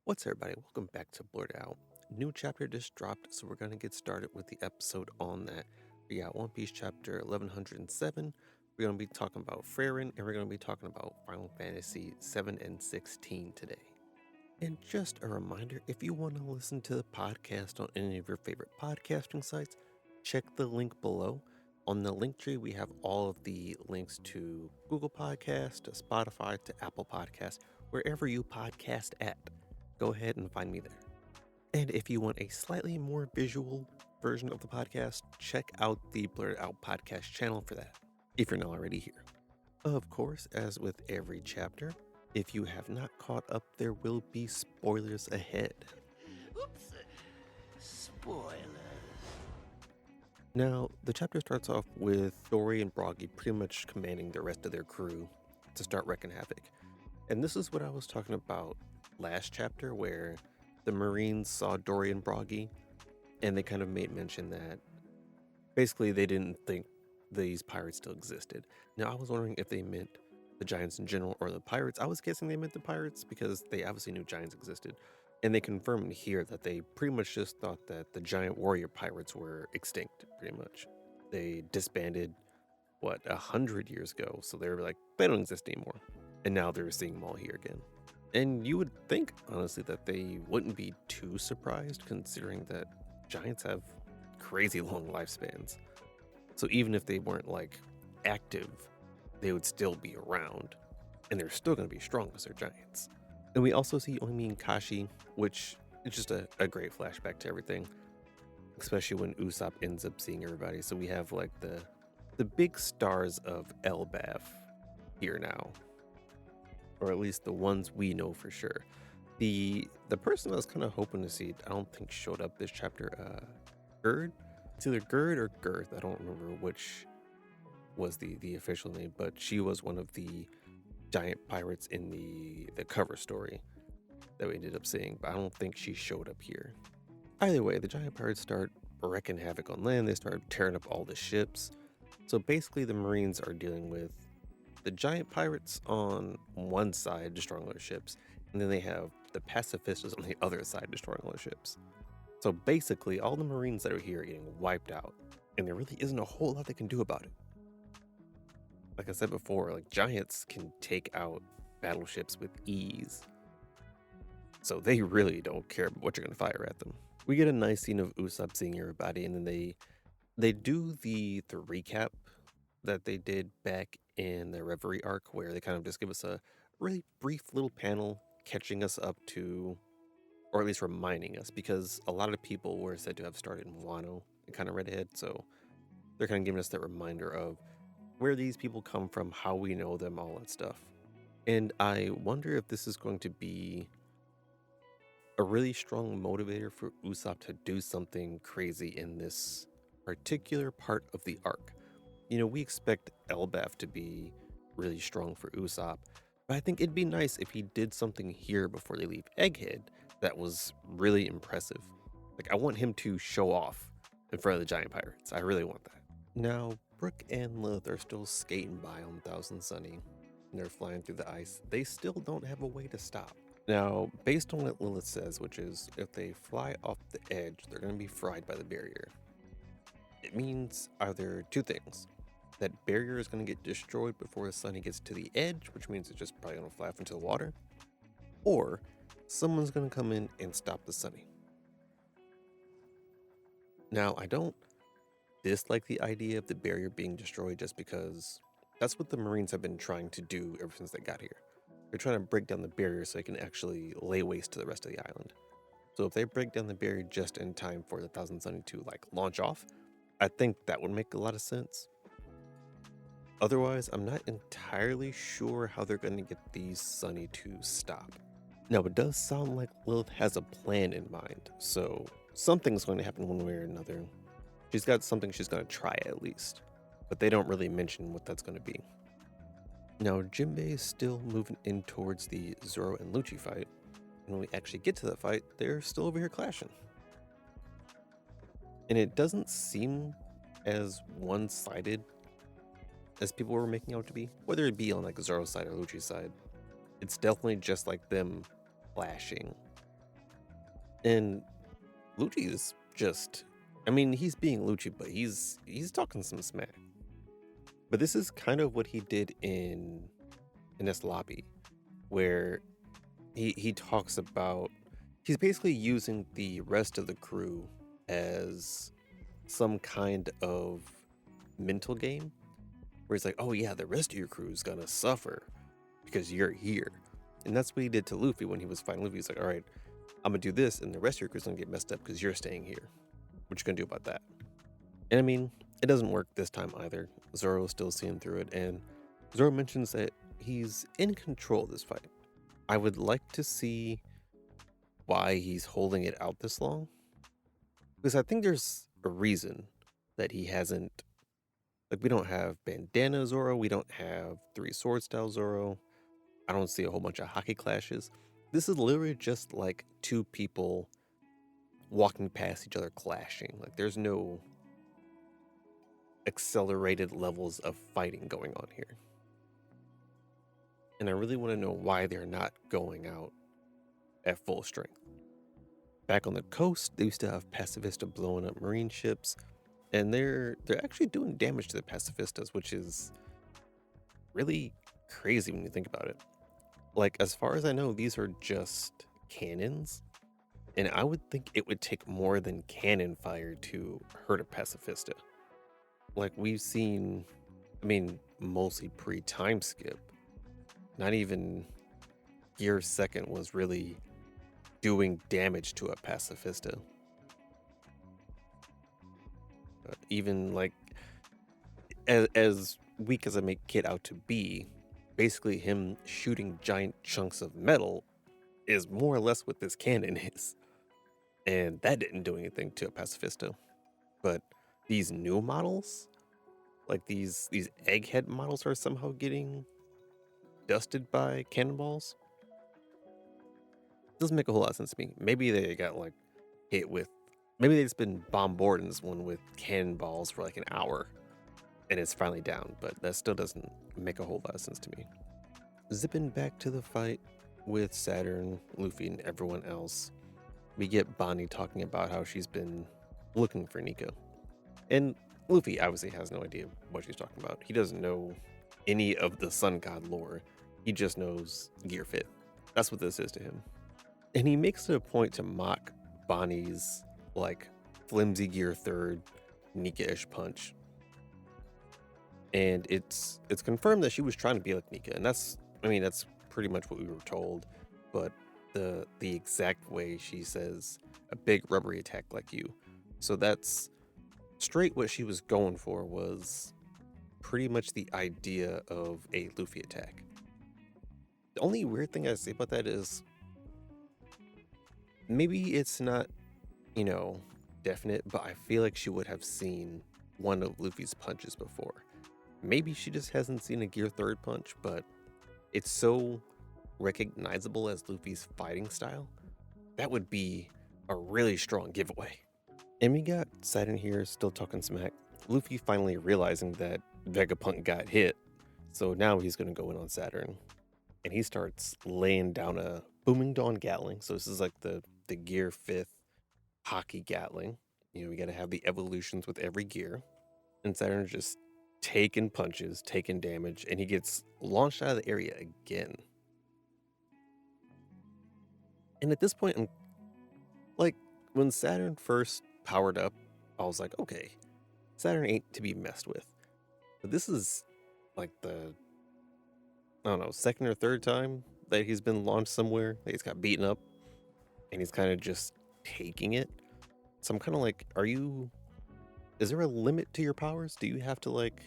What's everybody? Welcome back to Blerd Out. New chapter just dropped, so we're going to get started with the episode on that. We got One Piece chapter 1107. We're going to be talking about Frieren, and we're going to be talking about Final Fantasy VII and 16 today. And just a reminder, if you want to listen to the podcast on any of your favorite podcasting sites, check the link below. On the link tree, we have all of the links to Google Podcasts, to Spotify, to Apple Podcasts, wherever you podcast at. Go ahead and find me there. And if you want a slightly more visual version of the podcast, check out the Blerd Out podcast channel for that, if you're not already here. Of course, as with every chapter, if you have not caught up, there will be spoilers ahead. Oops. Spoilers. Now, the chapter starts off with Dory and Broggy pretty much commanding the rest of their crew to start wreaking havoc. And this is what I was talking about last chapter, where the Marines saw Dory and Broggy, and they kind of made mention that basically they didn't think these pirates still existed. Now, I was wondering if they meant the giants in general or the pirates. I was guessing they meant the pirates because they obviously knew giants existed. And they confirmed here that they pretty much just thought that the giant warrior pirates were extinct, pretty much. They disbanded, 100 years ago. So they were like, they don't exist anymore. And now they're seeing them all here again. And you would think, honestly, that they wouldn't be too surprised, considering that giants have crazy long lifespans. So even if they weren't, active, they would still be around. And they're still going to be strong because they're giants. And we also see Oimi and Kashi, which is just a great flashback to everything. Especially when Usopp ends up seeing everybody. So we have, the big stars of Elbaf here now. Or at least the ones we know for sure. The person I was kind of hoping to see, I don't think showed up this chapter, Gerd? It's either Gerd or Girth, I don't remember which was the official name, but she was one of the giant pirates in the cover story that we ended up seeing, but I don't think she showed up here. Either way, the giant pirates start wreaking havoc on land, they start tearing up all the ships. So basically the Marines are dealing with the giant pirates on one side destroying all their ships, and then they have the pacifistas on the other side destroying all their ships. So basically, all the Marines that are here are getting wiped out, and there really isn't a whole lot they can do about it. Like I said before, giants can take out battleships with ease. So they really don't care what you're going to fire at them. We get a nice scene of Usopp seeing everybody, and then they do the recap that they did back in the Reverie arc, where they kind of just give us a really brief little panel catching us up to, or at least reminding us, because a lot of people were said to have started in Wano and kind of read ahead, so they're kind of giving us that reminder of where these people come from, how we know them, all that stuff. And I wonder if this is going to be a really strong motivator for Usopp to do something crazy in this particular part of the arc. We expect Elbaf to be really strong for Usopp, but I think it'd be nice if he did something here before they leave Egghead that was really impressive. I want him to show off in front of the giant pirates. I really want that. Now, Brook and Lilith are still skating by on Thousand Sunny, and they're flying through the ice. They still don't have a way to stop. Now, based on what Lilith says, which is if they fly off the edge, they're going to be fried by the barrier. It means either two things. That barrier is going to get destroyed before the Sunny gets to the edge, which means it's just probably going to fly off into the water. Or someone's going to come in and stop the Sunny. Now, I don't dislike the idea of the barrier being destroyed just because that's what the Marines have been trying to do ever since they got here. They're trying to break down the barrier so they can actually lay waste to the rest of the island. So if they break down the barrier just in time for the Thousand Sunny to launch off, I think that would make a lot of sense. Otherwise, I'm not entirely sure how they're going to get these Sunny to stop. Now, it does sound like Lilith has a plan in mind, so something's going to happen one way or another. She's got something she's going to try at least, but they don't really mention what that's going to be. Now, Jinbei is still moving in towards the Zoro and Lucci fight, and when we actually get to that fight, they're still over here clashing. And it doesn't seem as one-sided as people were making out to be, whether it be on like Zoro's side or Lucci's side. It's definitely just like them clashing. And Lucci is just, I mean, he's being Lucci, but he's talking some smack. But this is kind of what he did in this lobby, where he talks about, he's basically using the rest of the crew as some kind of mental game, where he's like, oh yeah, the rest of your crew is gonna suffer because you're here. And that's what he did to Luffy when he was fighting Luffy. He's like, all right, I'm gonna do this, and the rest of your crew's gonna get messed up because you're staying here. What you gonna do about that? And I mean, it doesn't work this time either. Zoro's still seeing through it, and Zoro mentions that he's in control of this fight. I would like to see why he's holding it out this long, because I think there's a reason that he hasn't. Like, we don't have Bandana Zoro, we don't have Three Sword Style Zoro. I don't see a whole bunch of hockey clashes. This is literally just like two people walking past each other clashing. Like, there's no accelerated levels of fighting going on here. And I really want to know why they're not going out at full strength. Back on the coast, they used to have Pacifista blowing up marine ships, and they're actually doing damage to the Pacifistas, which is really crazy when you think about it. Like, as far as I know, these are just cannons, and I would think it would take more than cannon fire to hurt a Pacifista. Like, we've seen, I mean, mostly pre-time skip, not even Gear Second was really doing damage to a Pacifista. Even like, as weak as I make Kid out to be, basically him shooting giant chunks of metal is more or less what this cannon is. And that didn't do anything to a Pacifista. But these new models, like these egghead models, are somehow getting dusted by cannonballs. Doesn't make a whole lot of sense to me. Maybe they got like hit with, maybe they've just been bombarding this one with cannonballs for like an hour and it's finally down, but that still doesn't make a whole lot of sense to me. Zipping back to the fight with Saturn, Luffy, and everyone else, we get Bonnie talking about how she's been looking for Nico. And Luffy obviously has no idea what she's talking about. He doesn't know any of the Sun God lore. He just knows Gear 5th. That's what this is to him. And he makes it a point to mock Bonnie's like flimsy Gear 3rd Nika-ish punch. And it's confirmed that she was trying to be like Nika, and that's pretty much what we were told. But the exact way she says a big rubbery attack like you. So that's straight what she was going for, was pretty much the idea of a Luffy attack. The only weird thing I say about that is maybe it's not, definite, but I feel like she would have seen one of Luffy's punches before. Maybe she just hasn't seen a Gear 3rd punch, but it's so recognizable as Luffy's fighting style. That would be a really strong giveaway. And we got Saturn here still talking smack. Luffy finally realizing that Vegapunk got hit, so now he's going to go in on Saturn. And he starts laying down a Booming Dawn Gatling. So this is like the Gear 5th hockey Gatling. We got to have the evolutions with every gear. And Saturn's just taking punches, taking damage, and he gets launched out of the area again. And at this point, I'm like, when Saturn first powered up, I was like, okay, Saturn ain't to be messed with. But this is like the, I don't know, second or third time that he's been launched somewhere, that he's got beaten up, and he's kind of just taking it. So I'm kind of like, is there a limit to your powers? Do you have to like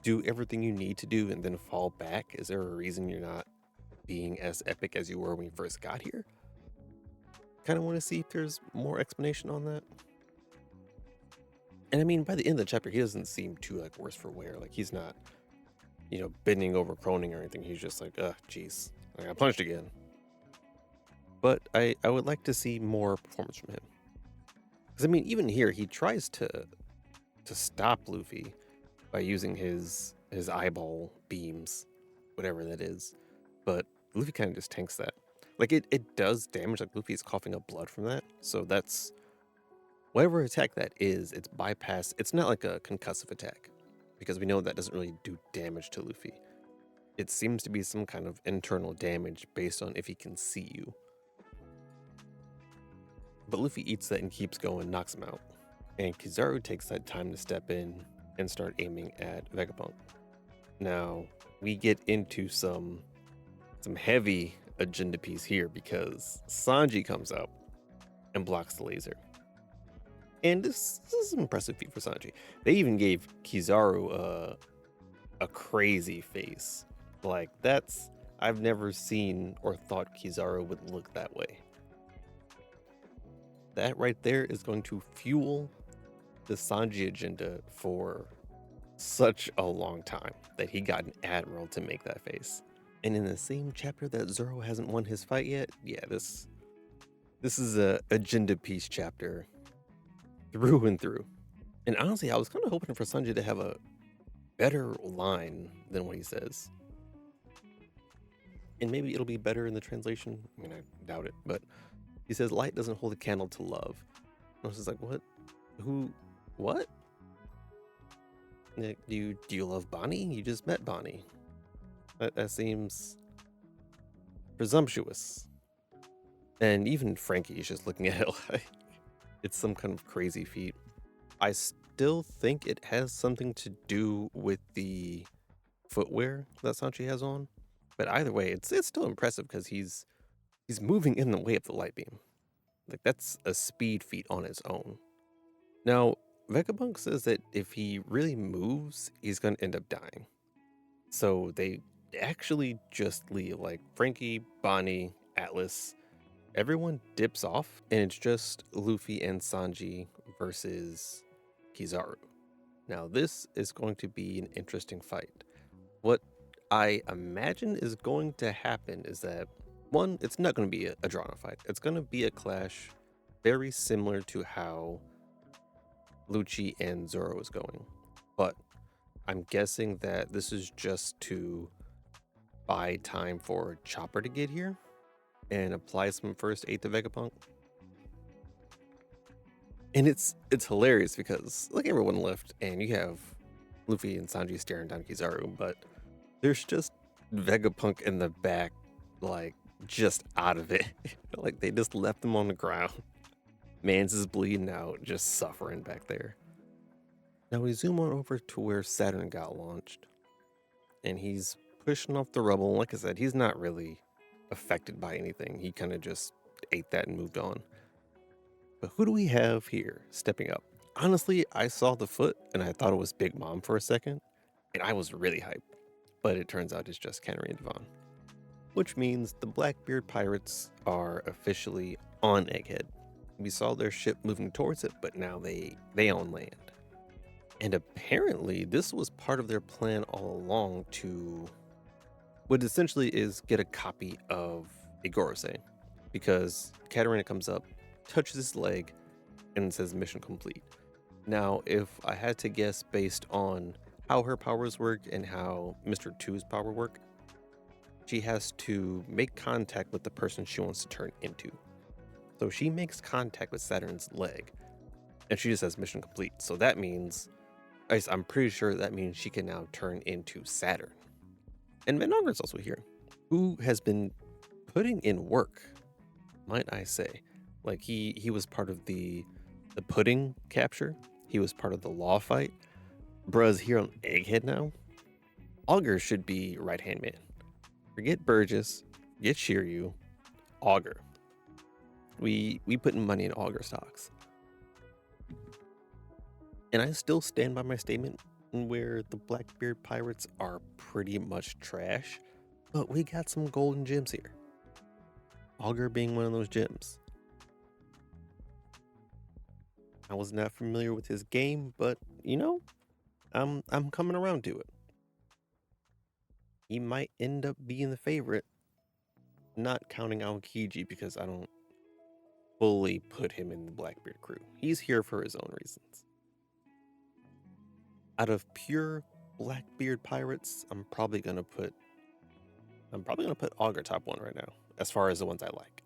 do everything you need to do and then fall back? Is there a reason you're not being as epic as you were when you first got here? Kind of want to see if there's more explanation on that. And I mean, by the end of the chapter, he doesn't seem too like worse for wear. Like, he's not, bending over, croning or anything. He's just like, jeez, I got punched again. But I would like to see more performance from him. Because I mean, even here, he tries to to stop Luffy by using his eyeball beams, whatever that is. But Luffy kind of just tanks that. Like it does damage, like Luffy is coughing up blood from that. So that's whatever attack that is, it's bypass. It's not like a concussive attack, because we know that doesn't really do damage to Luffy. It seems to be some kind of internal damage based on if he can see you. But Luffy eats that and keeps going, knocks him out. And Kizaru takes that time to step in and start aiming at Vegapunk. Now, we get into some heavy agenda piece here, because Sanji comes out and blocks the laser. And this is an impressive feat for Sanji. They even gave Kizaru a crazy face. Like, I've never seen or thought Kizaru would look that way. That right there is going to fuel the Sanji agenda for such a long time, that he got an admiral to make that face. And in the same chapter that Zoro hasn't won his fight yet, yeah, this is a agenda piece chapter through and through. And honestly, I was kind of hoping for Sanji to have a better line than what he says. And maybe it'll be better in the translation. I mean, I doubt it, but he says, "Light doesn't hold a candle to love." And I was just like, what? Who? What? Do you love Bonnie? You just met Bonnie. That seems presumptuous. And even Frankie is just looking at it like it's some kind of crazy feat. I still think it has something to do with the footwear that Sanji has on. But either way, it's still impressive, because he's moving in the way of the light beam. Like, that's a speed feat on its own. Now, Vegapunk says that if he really moves, he's going to end up dying. So they actually just leave. Like, Frankie, Bonnie, Atlas, everyone dips off, and it's just Luffy and Sanji versus Kizaru. Now, this is going to be an interesting fight. What I imagine is going to happen is that, one, it's not going to be a drawn-out fight. It's going to be a clash very similar to how Lucci and Zoro is going. But I'm guessing that this is just to buy time for Chopper to get here and apply some first aid to Vegapunk. And it's hilarious, because like, everyone left and you have Luffy and Sanji staring down Kizaru, but there's just Vegapunk in the back, like, just out of it. Like, they just left him on the ground. Mans is bleeding out, just suffering back there. Now we zoom on over to where Saturn got launched, and he's pushing off the rubble. Like I said, he's not really affected by anything. He kind of just ate that and moved on. But who do we have here stepping up? Honestly, I saw the foot and I thought it was Big Mom for a second, and I was really hyped. But it turns out it's just Canary and Devon. Which means the Blackbeard pirates are officially on Egghead. We saw their ship moving towards it, but now they own land. And apparently this was part of their plan all along, to what essentially is get a copy of Igorose, because Katarina comes up, touches his leg, and says mission complete. Now, if I had to guess based on how her powers work and how Mr. 2's power work, she has to make contact with the person she wants to turn into. So she makes contact with Saturn's leg, and she just says mission complete. So that means, I'm pretty sure that means she can now turn into Saturn. And Van Ogre's also here, who has been putting in work, might I say. Like, he was part of the pudding capture. He was part of the law fight. Bruh's here on Egghead now. Augur should be right-hand man. Forget Burgess, get Shiryu, Augur. We putting money in Augur stocks. And I still stand by my statement where the Blackbeard pirates are pretty much trash, but we got some golden gems here. Augur being one of those gems. I was not familiar with his game, but you know, I'm coming around to it. He might end up being the favorite, not counting Aokiji, because I don't fully put him in the Blackbeard crew. He's here for his own reasons. Out of pure Blackbeard pirates, I'm probably gonna put Augur top one right now, as far as the ones I like.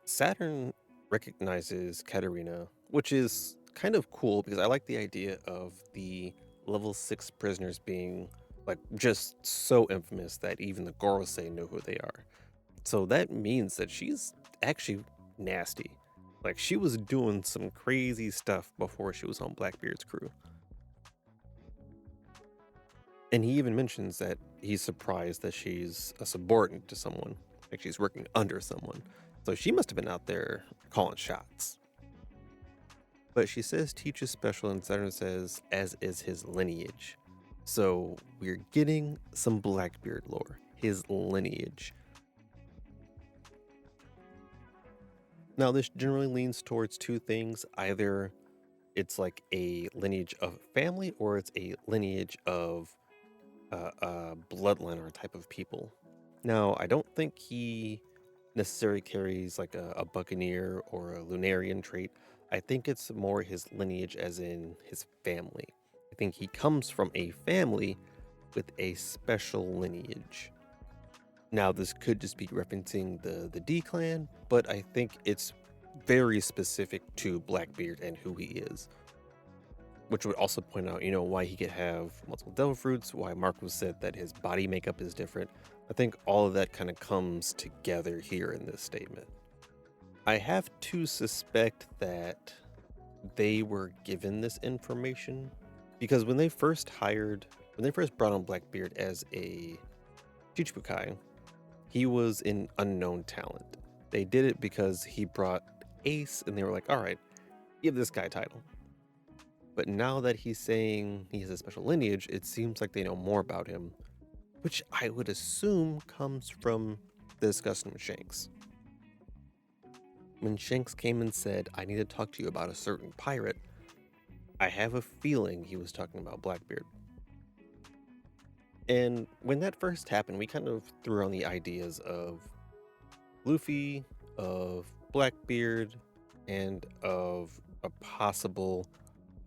Saturn recognizes Katarina, which is kind of cool because I like the idea of the level 6 prisoners being like just so infamous that even the Gorosei know who they are. So that means that she's actually nasty. Like she was doing some crazy stuff before she was on Blackbeard's crew. And he even mentions that he's surprised that she's a subordinate to someone, like she's working under someone. So she must have been out there calling shots. But she says Teach is special, and Saturn says, as is his lineage. So we're getting some Blackbeard lore, his lineage. Now, this generally leans towards two things. Either it's like a lineage of family, or it's a lineage of a bloodline or a type of people. Now, I don't think he necessarily carries like a buccaneer or a Lunarian trait. I think it's more his lineage, as in his family. I think he comes from a family with a special lineage. Now, this could just be referencing the D clan, but I think it's very specific to Blackbeard and who he is. Which would also point out, why he could have multiple devil fruits, why Marcus said that his body makeup is different. I think all of that kind of comes together here in this statement. I have to suspect that they were given this information because when they first brought on Blackbeard as a Chichibukai, he was an unknown talent. They did it because he brought Ace and they were like, all right, give this guy a title. But now that he's saying he has a special lineage, it seems like they know more about him, which I would assume comes from the discussion with Shanks. When Shanks came and said, I need to talk to you about a certain pirate, I have a feeling he was talking about Blackbeard. And when that first happened, we kind of threw on the ideas of Luffy, of Blackbeard, and of a possible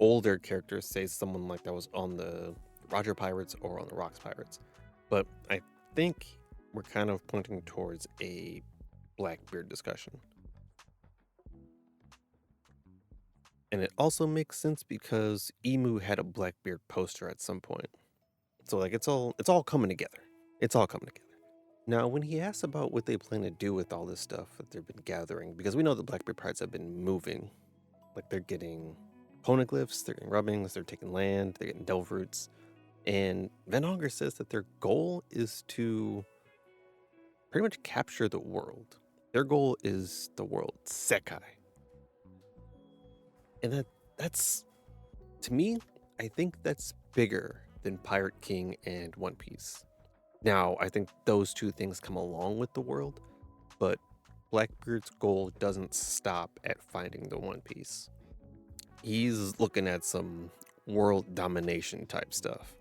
older character, say someone like that was on the Roger Pirates or on the Rocks Pirates. But I think we're kind of pointing towards a Blackbeard discussion. And it also makes sense because Emu had a Blackbeard poster at some point. So like it's all coming together. It's all coming together. Now, when he asks about what they plan to do with all this stuff that they've been gathering, because we know the Blackbeard pirates have been moving, like they're getting poneglyphs, they're getting rubbings, they're taking land, they're getting devil fruits. And Van Augur says that their goal is to pretty much capture the world. Their goal is the world, Sekai. And that's, to me, I think that's bigger than Pirate King and One Piece. Now, I think those two things come along with the world, but Blackbeard's goal doesn't stop at finding the One Piece. He's looking at some world domination type stuff.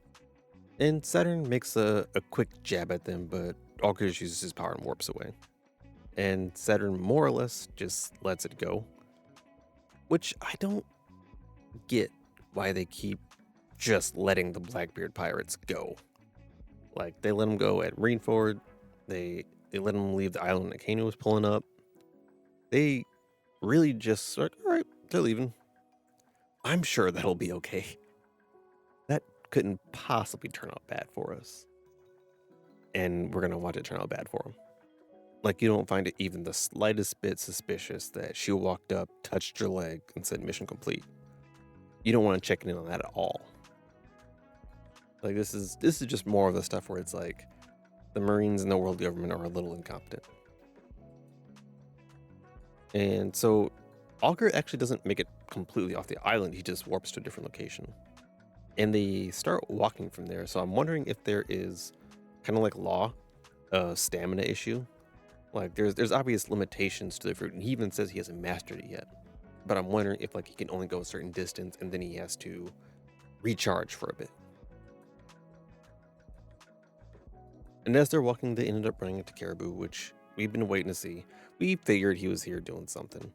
And Saturn makes a quick jab at them, but Augur uses his power and warps away. And Saturn more or less just lets it go. Which I don't get why they keep just letting the Blackbeard pirates go. Like, they let them go at Marineford. They let them leave the island that Kano was pulling up. They really just like, all right, they're leaving. I'm sure that'll be okay. That couldn't possibly turn out bad for us. And we're going to watch it turn out bad for them. Like, you don't find it even the slightest bit suspicious that she walked up, touched your leg, and said mission complete. You don't want to check in on that at all. Like, this is just more of the stuff where it's like the Marines and the world government are a little incompetent. And so Augur actually doesn't make it completely off the island. He just warps to a different location. And they start walking from there. So I'm wondering if there is kind of like law, stamina issue. Like there's obvious limitations to the fruit, and he even says he hasn't mastered it yet. But I'm wondering if like he can only go a certain distance and then he has to recharge for a bit. And as they're walking, they ended up running into Caribou, which we've been waiting to see. We figured he was here doing something.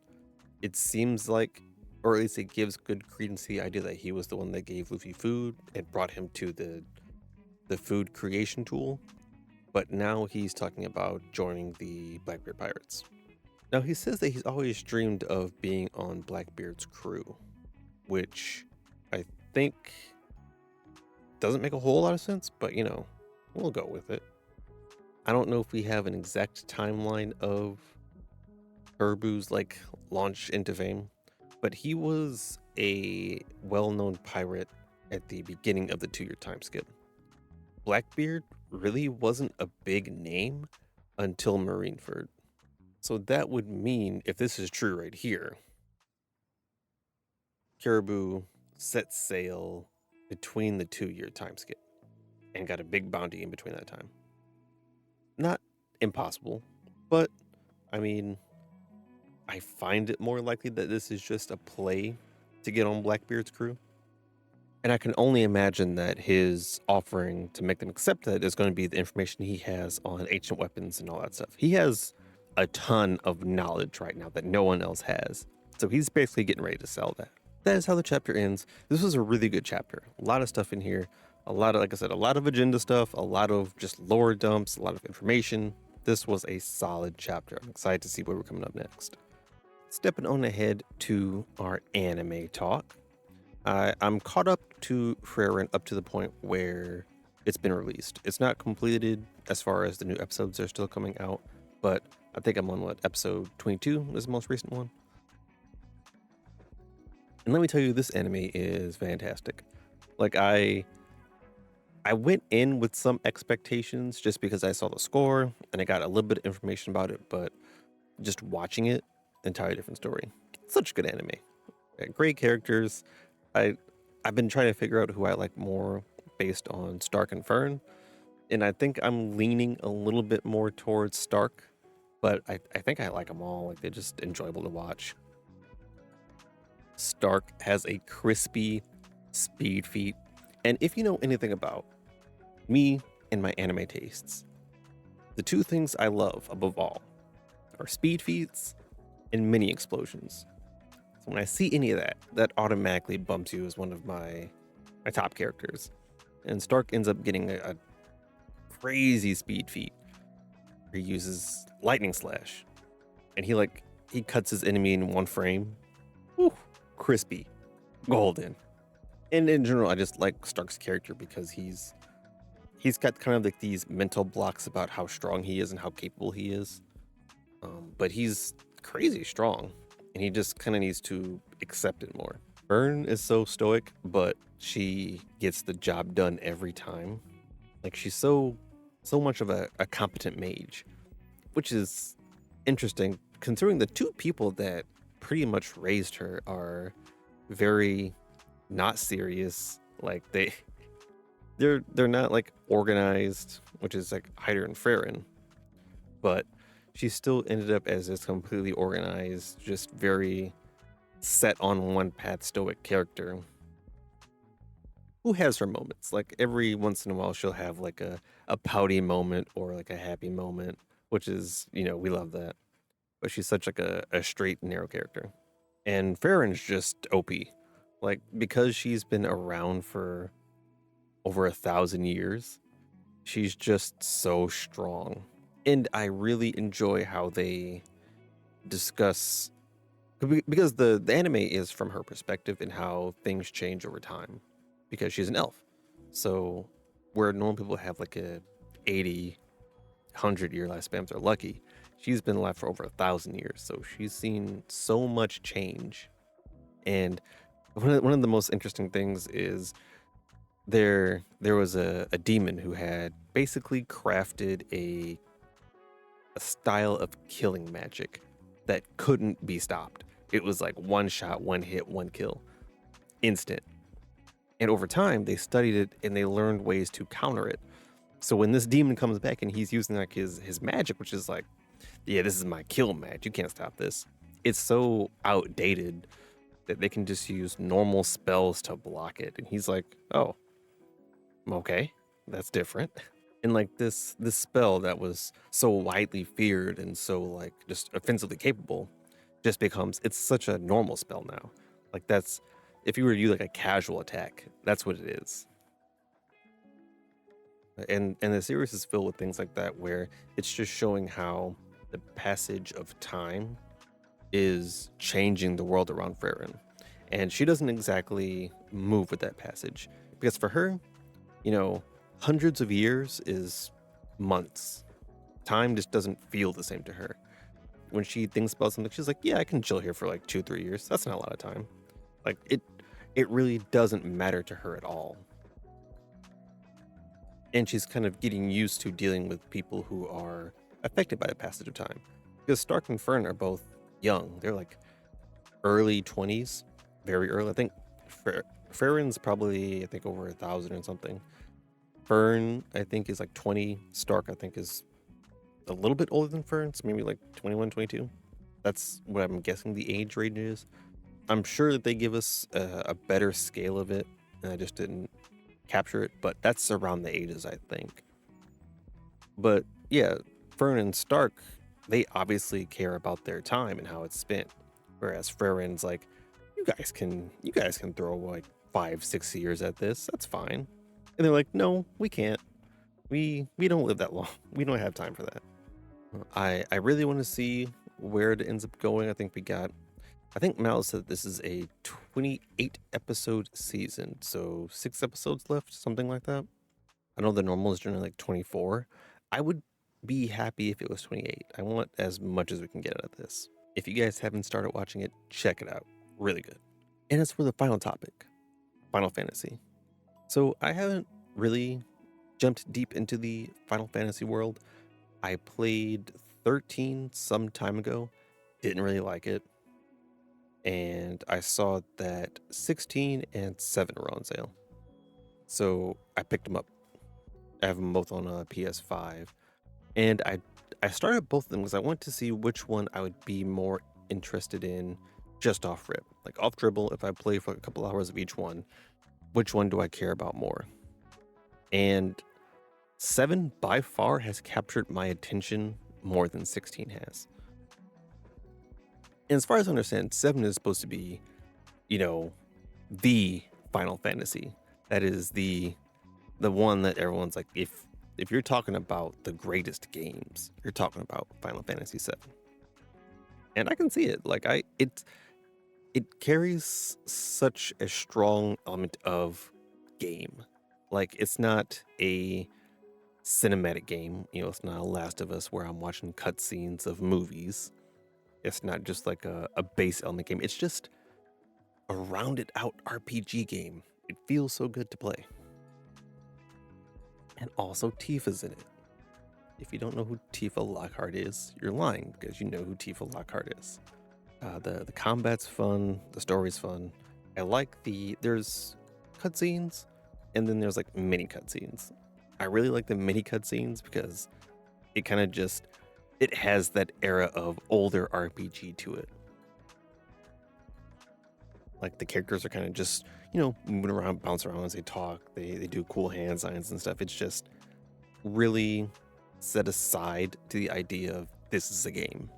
It seems like or at least it gives good credence to the idea that he was the one that gave Luffy food and brought him to the food creation tool. But now he's talking about joining the Blackbeard Pirates. Now he says that he's always dreamed of being on Blackbeard's crew, which I think doesn't make a whole lot of sense, but we'll go with it. I don't know if we have an exact timeline of Caribou's launch into fame, but he was a well-known pirate at the beginning of the 2-year time skip. Blackbeard really wasn't a big name until Marineford. So that would mean, if this is true right here, Caribou set sail between the 2-year time skip and got a big bounty in between that time. Not impossible, but I mean, I find it more likely that this is just a play to get on Blackbeard's crew. And I can only imagine that his offering to make them accept that is going to be the information he has on ancient weapons and all that stuff. He has a ton of knowledge right now that no one else has. So he's basically getting ready to sell that. That is how the chapter ends. This was a really good chapter. A lot of stuff in here. A lot of, like I said, a lot of agenda stuff, a lot of just lore dumps, a lot of information. This was a solid chapter. I'm excited to see where we're coming up next. Stepping on ahead to our anime talk. I'm caught up to Frieren up to the point where it's been released. It's not completed as far as the new episodes are still coming out, but I think I'm on episode 22 is the most recent one. And let me tell you, this anime is fantastic. I went in with some expectations just because I saw the score and I got a little bit of information about it, but just watching it, entirely different story. Such a good anime. Great characters. I've been trying to figure out who I like more based on Stark and Fern, and I think I'm leaning a little bit more towards Stark, but I think I like them all. They're just enjoyable to watch. Stark has a crispy speed feat, and if you know anything about me and my anime tastes, the two things I love above all are speed feats and mini explosions. So when I see any of that, that automatically bumps you as one of my top characters. And Stark ends up getting a crazy speed feat. He uses lightning slash, and he cuts his enemy in one frame. Whew, crispy, golden. And in general, I just like Stark's character because he's got kind of these mental blocks about how strong he is and how capable he is. But he's crazy strong, and he just kind of needs to accept it more. Fern is so stoic, but she gets the job done every time. She's so much of a competent mage, which is interesting considering the two people that pretty much raised her are very not serious. They're not organized, which is Hyder and Frieren, but she still ended up as this completely organized, just very set on one path stoic character who has her moments. Every once in a while she'll have a pouty moment or a happy moment, which is, we love that. But she's such a straight and narrow character. And Frieren's just OP. Because she's been around for over 1,000 years, she's just so strong. And I really enjoy how they discuss, because the anime is from her perspective and how things change over time, because she's an elf. So where normal people have a 80, 100-year lifespan if they're lucky, she's been alive for over 1,000 years. So she's seen so much change. And one of the most interesting things is there was a demon who had basically crafted a style of killing magic that couldn't be stopped. It was one shot, one hit, one kill, instant. And over time, they studied it and they learned ways to counter it. So when this demon comes back and he's using his magic, which is yeah, this is my kill match, you can't stop this. It's so outdated that they can just use normal spells to block it. And he's oh, okay, that's different. And this spell that was so widely feared and so just offensively capable just becomes, it's such a normal spell now. Like that's, if you were to do like a casual attack, that's what it is. And the series is filled with things like that where it's just showing how the passage of time is changing the world around Frieren. And she doesn't exactly move with that passage. Because for her, hundreds of years is months. Time just doesn't feel the same to her. When she thinks about something, she's like, yeah, I can chill here for like 2-3 years. That's not a lot of time. Like it really doesn't matter to her at all. And she's kind of getting used to dealing with people who are affected by the passage of time. Because Stark and Fern are both young. They're like early 20s, very early. I think Frieren's probably, I think, over 1,000 or something. Fern, I think, is like 20. Stark, I think, is a little bit older than Fern, so maybe like 21, 22. That's what I'm guessing the age range is. I'm sure that they give us a better scale of it, and I just didn't capture it, but that's around the ages, I think. But yeah, Fern and Stark, they obviously care about their time and how it's spent, whereas Frieren's like, you guys can throw like 5-6 years at this, that's fine. And they're like, no, we can't. We don't live that long. We don't have time for that. I really want to see where it ends up going. I think Mal said this is a 28 episode season, so 6 episodes left, something like that. I know the normal is generally like 24. I would be happy if it was 28. I want as much as we can get out of this. If you guys haven't started watching it, check it out. Really good. And as for the final topic, Final Fantasy. So I haven't really jumped deep into the Final Fantasy world. I played 13 some time ago, didn't really like it. And I saw that 16 and 7 were on sale. So I picked them up. I have them both on a PS5. And I started both of them because I wanted to see which one I would be more interested in just off rip. Like off dribble, if I play for a couple hours of each one, which one do I care about more? And 7 by far has captured my attention more than 16 has. And as far as I understand, 7 is supposed to be, the Final Fantasy. That is the one that everyone's like, if you're talking about the greatest games, you're talking about Final Fantasy VII. And I can see it. Like it carries such a strong element of game. Like it's not a cinematic game. It's not a Last of Us where I'm watching cutscenes of movies. It's not just like a base element game. It's just a rounded out RPG game. It feels so good to play. And also Tifa's in it. If you don't know who Tifa Lockhart is, you're lying because you know who Tifa Lockhart is. The combat's fun. The story's fun. I like there's cutscenes and then there's like mini cutscenes. I really like the mini cutscenes because it kind of it has that era of older RPG to it. Like the characters are kind of just, moving around, bounce around as they talk. They do cool hand signs and stuff. It's just really set aside to the idea of this is a game.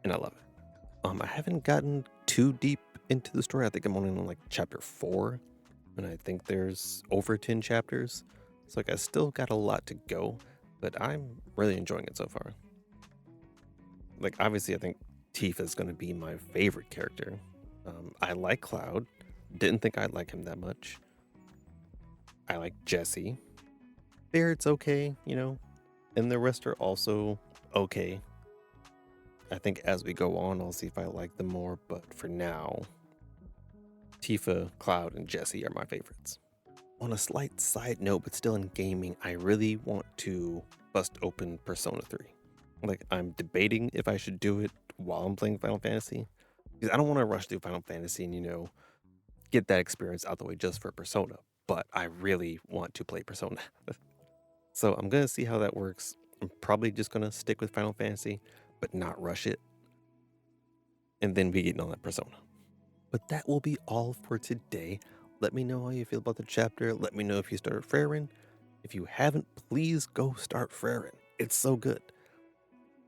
And I love it. I haven't gotten too deep into the story. I think I'm only on like chapter 4. And I think there's over 10 chapters. So like I still got a lot to go, but I'm really enjoying it so far. Like obviously I think Tifa is going to be my favorite character. I like Cloud. Didn't think I'd like him that much. I like Jessie. Baird's okay, and the rest are also okay. I think as we go on, I'll see if I like them more, but for now, Tifa, Cloud, and Jessie are my favorites. On a slight side note, but still in gaming, I really want to bust open Persona 3. Like, I'm debating if I should do it while I'm playing Final Fantasy, because I don't want to rush through Final Fantasy and, get that experience out the way just for Persona, but I really want to play Persona. So I'm going to see how that works. I'm probably just going to stick with Final Fantasy, but not rush it, and then be getting on that Persona. But that will be all for today. Let me know how you feel about the chapter. Let me know if you started Frieren. If you haven't, please go start Frieren. It's so good.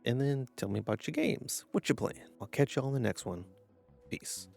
And then tell me about your games. What you playing? I'll catch y'all in the next one. Peace.